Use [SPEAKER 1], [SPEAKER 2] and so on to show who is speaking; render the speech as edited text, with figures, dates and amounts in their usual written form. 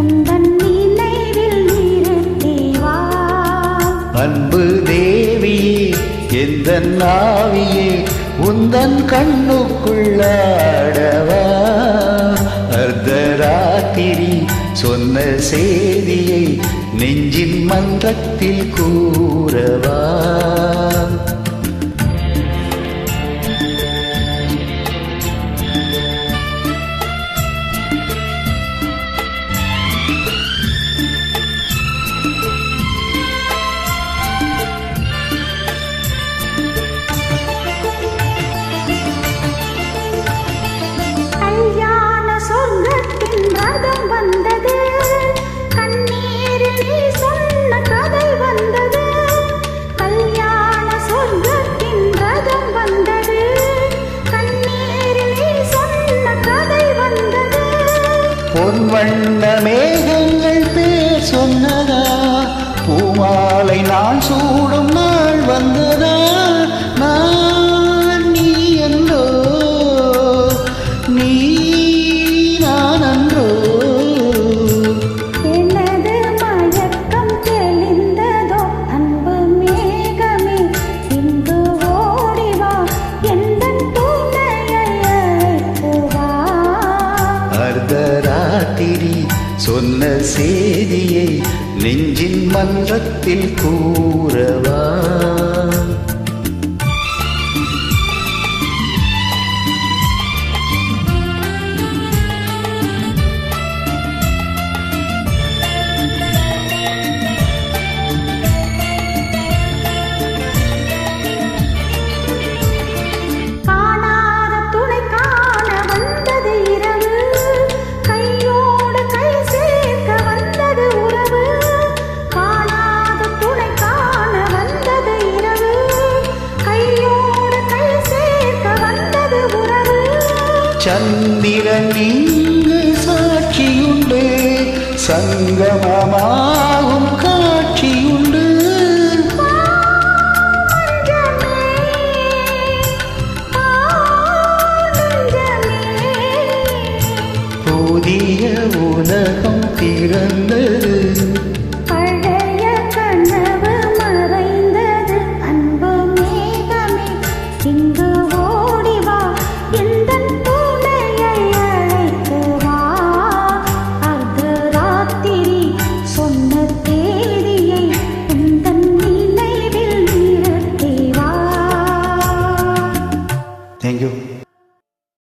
[SPEAKER 1] உந்தன் நினைவில் நிறுத்திவா.
[SPEAKER 2] அன்பு தேவியே எந்தன் ஆவியே உந்தன் கண்ணுக்குள்ளாடவா. அர்த்தராத்திரி சொன்ன செய்தியை நெஞ்சின் மன்றத்தில் கூறவா. பொன் வண்ண மேகங்கள் பேர் சொன்னதா, பூமாலை நான் சூடும் நாள் வந்ததா. நான் நீ என்றோ நீ நான் அன்றோ.
[SPEAKER 1] எனது மயக்கம் தெளிந்ததோ அன்பு மேகமே இங்கு ஓடிவா. எந்தன் துணையை அழைத்துவா.
[SPEAKER 2] அர்த்தராத்திரி சொன்ன செய்தியை நெஞ்சின் மன்றத்தில் கூறவா. சந்திரன் இங்கு சாட்சியுண்டு, சங்கமமாகும் காட்சியுண்டு. புதிய உலகம் பிறந்தது,
[SPEAKER 1] பழைய கனவு மறைந்தது. அன்பு மேகமே இங்கு ஓடிவா. எந்தன் துணையை அழைத்துவா. அர்த்தராத்திரி சொன்ன தேதியை உந்தன் நினைவில் நிறுத்திவா.
[SPEAKER 2] Thank you.